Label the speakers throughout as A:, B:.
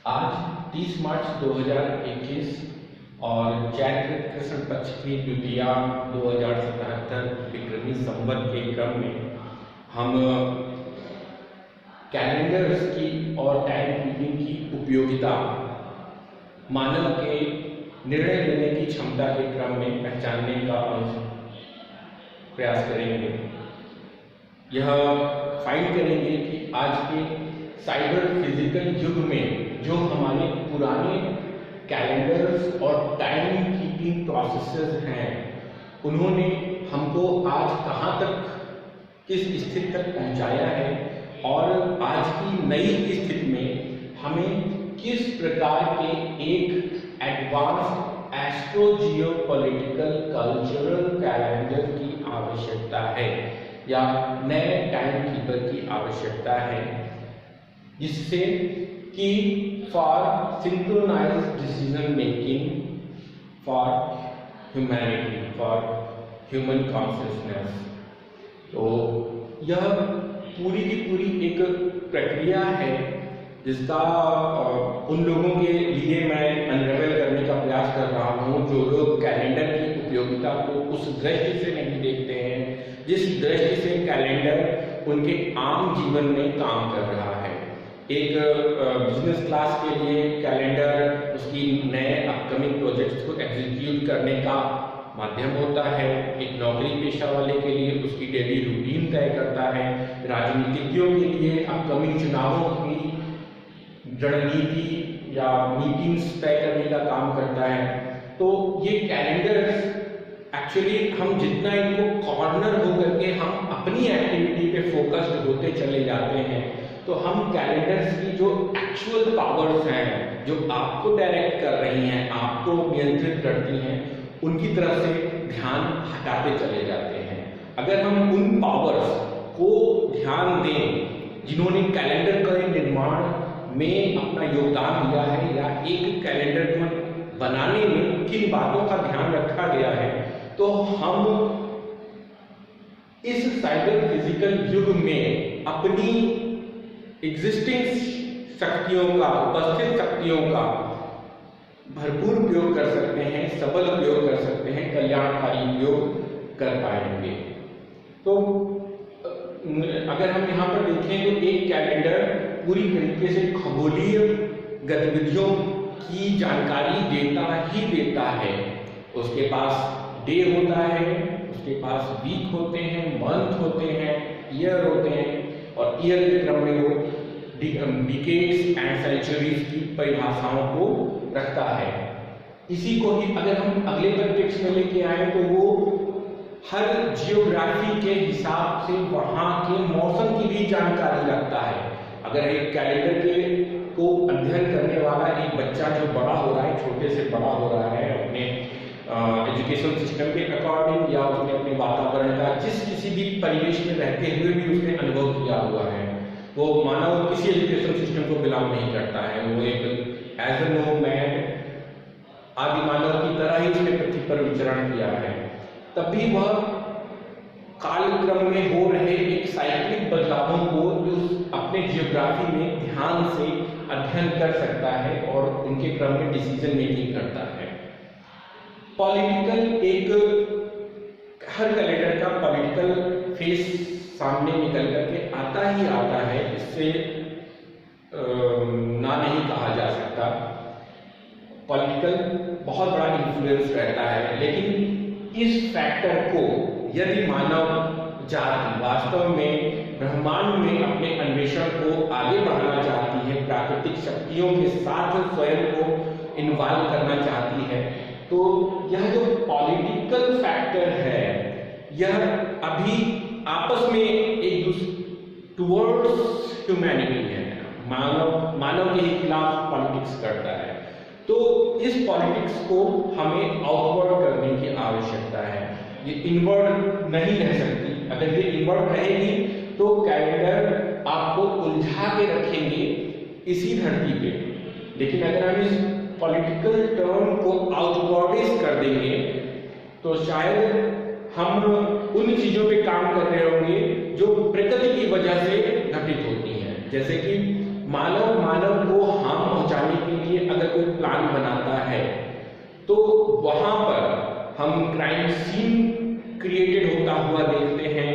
A: आज 30 मार्च 2021 और चैत्र कृष्ण पक्ष की द्वितीया 2077 विक्रमी संवत के क्रम में हम कैलेंडर्स की और टाइम कीपिंग की उपयोगिता मानव के निर्णय लेने की क्षमता के क्रम में पहचानने का प्रयास करेंगे। यह फाइंड करेंगे कि आज के साइबर फिजिकल युग में जो हमारे पुराने कैलेंडर्स और टाइम कीपिंग प्रोसेसेस हैं, उन्होंने हमको आज कहाँ तक, किस स्थिति तक पहुँचाया है और आज की नई स्थिति में हमें किस प्रकार के एक advance astro geopolitical cultural calendar की आवश्यकता है या नए टाइम कीपर की आवश्यकता है, जिससे कि for synchronised decision making for humanity, for human consciousness. तो यह पूरी की पूरी एक प्रक्रिया है जिसका उन लोगों के लिए मैं अनरेवल करने का प्रयास कर रहा हूँ जो लोग कैलेंडर की उपयोगिता को उस दृष्टि से नहीं देखते हैं जिस दृष्टि से कैलेंडर उनके आम जीवन में काम कर रहा है। एक बिजनेस क्लास के लिए कैलेंडर उसकी नए अपकमिंग प्रोजेक्ट्स को एग्जीक्यूट करने का माध्यम होता है। एक नौकरी पेशा वाले के लिए उसकी डेली रूटीन तय करता है। राजनीतिज्ञों के लिए अपकमिंग चुनावों की रणनीति या मीटिंग्स तय करने का काम करता है। तो ये कैलेंडर्स एक्चुअली हम जितना इनको कॉर्नर होकर के हम अपनी एक्टिविटी पे फोकस्ड होते चले जाते हैं, तो हम कैलेंडर्स की जो एक्चुअल पावर्स हैं, जो आपको डायरेक्ट कर रही हैं, आपको नियंत्रित करती हैं, उनकी तरफ से ध्यान हटाते चले जाते हैं। अगर हम उन पावर्स को ध्यान दें जिन्होंने कैलेंडर के निर्माण में अपना योगदान दिया है या एक कैलेंडर को बनाने में किन बातों का ध्यान रखा गया है, तो हम इस साइबर फिजिकल युग में अपनी एग्जिस्टिंग शक्तियों का, उपस्थित शक्तियों का भरपूर उपयोग कर सकते हैं, सबल उपयोग कर सकते हैं, कल्याणकारी उपयोग कर पाएंगे। तो अगर हम यहाँ पर देखें तो एक कैलेंडर पूरी तरीके से खगोलीय गतिविधियों की जानकारी देता ही देता है। उसके पास डे होता है, उसके पास वीक होते हैं, मंथ होते हैं, ईयर होते हैं और ईयर के क्रम में वो डिकेड्स एंड सेंचुरीज की परिभाषाओं को रखता है। इसी को ही अगर हम अगले कंटेक्स्ट में लेके आए तो वो हर जियोग्राफी के हिसाब से वहाँ के मौसम की भी जानकारी रखता है। अगर एक कैलेंडर के को अध्ययन करने वाला एक बच्चा जो बड़ा हो रहा है, छोटे से बड़ा हो रहा है, अपने एजुकेशन सिस्टम के अकॉर्डिंग या उसने अपने वातावरण का जिस किसी भी परिवेश में रहते हुए भी उसने अनुभव किया हुआ है, वो मानव किसी एजुकेशन सिस्टम को बिलोंग नहीं करता है। वो एक एज ए नोमैड आदि मानव की तरह ही उसने पृथ्वी पर विचरण किया है। तब भी वह कालक्रम में हो रहे एक साइक्लिक बदलावों को अपने जियोग्राफी में ध्यान से अध्ययन कर सकता है और उनके क्रम में डिसीजन मेकिंग करता है। पॉलिटिकल एक हर कैलेंडर का पॉलिटिकल फेस सामने निकल करके आता ही आता है, इससे ना नहीं कहा जा सकता। पॉलिटिकल बहुत बड़ा इन्फ्लुएंस रहता है, लेकिन इस फैक्टर को यदि मानव जाति वास्तव में ब्रह्मांड में अपने अन्वेषण को आगे बढ़ाना चाहती है, प्राकृतिक शक्तियों के साथ स्वयं को इन्वॉल्व करना चाहती है, तो यह जो पॉलिटिकल फैक्टर है यह अभी आपस में एक दूसरे टुवर्ड्स ह्यूमैनिटी है, मानव के खिलाफ पॉलिटिक्स करता है। तो इस पॉलिटिक्स को हमें आउटवर्ड करने की आवश्यकता है, ये इनवर्ड नहीं रह सकती। अगर ये इनवर्ड रहेगी तो कैलेंडर आपको उलझा के रखेंगे इसी धरती पे, लेकिन अगर हम इस पॉलिटिकल टर्म को आउटवर्डिस कर देंगे तो शायद हम उन चीजों पे काम कर रहे होंगे जो प्रकृति की वजह से घटित होती हैं। जैसे कि मानव को हार्म पहुंचाने तो वहां पर हम क्राइम सीन क्रिएटेड होता हुआ देखते हैं,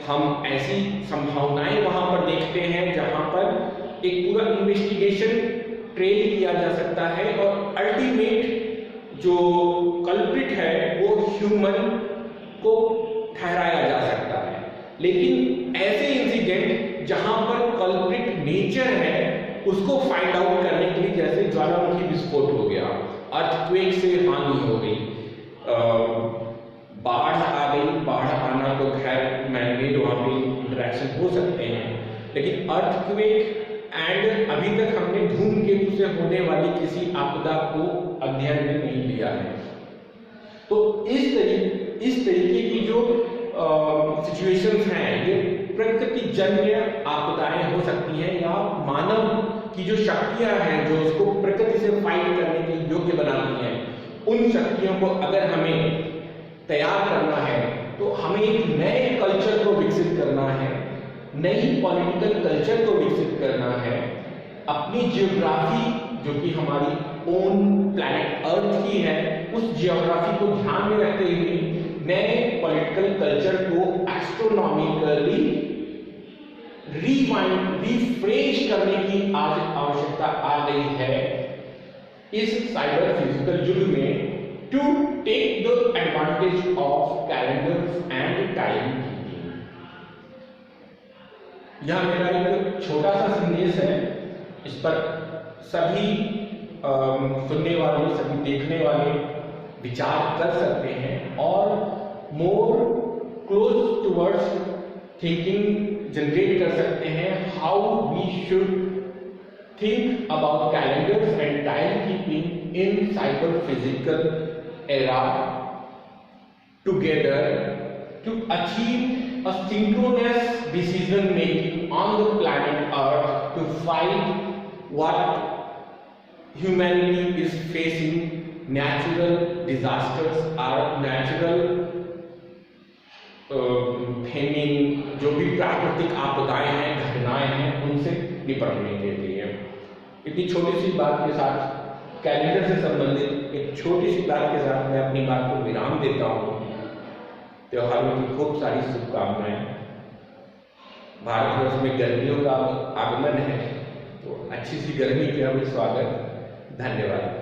A: हम ऐसी संभावनाएं वहां पर देखते हैं जहां पर एक पूरा इन्वेस्टिगेशन ट्रेल किया जा सकता है और अल्टीमेट जो कल्प्रिट है वो ह्यूमन को ठहराया जा सकता है। लेकिन ऐसे इंसिडेंट जहां पर कल्प्रिट नेचर है उसको फाइंड आउट करने के लिए, जैसे ज्वालामुखी विस्फोट हो गया, अर्थक्वेक से हानि हो गई, बाढ़ आ गई, बाढ़ आना तो खैर मैनमेड वहां पे इंटरेक्शन हो सकते हैं, लेकिन अर्थक्वेक एंड अभी तक हमने धूमकेतु से होने वाली किसी आपदा को अध्ययन में नहीं लिया है। तो इस तरीके की जो सिचुएशंस हैं ये प्रकृतिजन्य आपदाएं हो सकती हैं या मानव की जो शक्तियां हैं जो उसको प्रकृति से फाइट करने के योग्य बनाती हैं, उन शक्तियों को अगर हमें तैयार करना है तो हमें एक नए कल्चर को विकसित करना है, नई पॉलिटिकल कल्चर को विकसित करना है, अपनी जियोग्राफी जो कि हमारी ओन प्लैनेट अर्थ की है उस जियोग्राफी को ध्यान में रखते हुए नए पॉलिटिकल कल्चर को एस्ट्रोनॉमिकली रिफ्रेश करने की आज आवश्यकता आ गई है इस साइबर फिजिकल युग में, to take the advantage of calendars and time keeping. यह मेरा एक छोटा सा संदेश है, इस पर सभी सुनने वाले, सभी देखने वाले विचार कर सकते हैं और more close towards thinking generate कर सकते हैं, how we should think about calendars and time keeping in cyber physical era together to achieve a synchronous decision making on the planet Earth to fight what humanity is facing, natural disasters or natural famine, जो भी प्राकृतिक आपदाएं हैं, घटनाएं हैं, उनसे निपटने के लिए। इतनी छोटी सी बात के साथ, कैलेंडर से संबंधित एक छोटी सी बात के साथ मैं अपनी बात को विराम देता हूँ। त्योहारों की खूब सारी शुभकामनाएं। भारतवर्ष में गर्मियों का आगमन है, तो अच्छी सी गर्मी का भी स्वागत। धन्यवाद।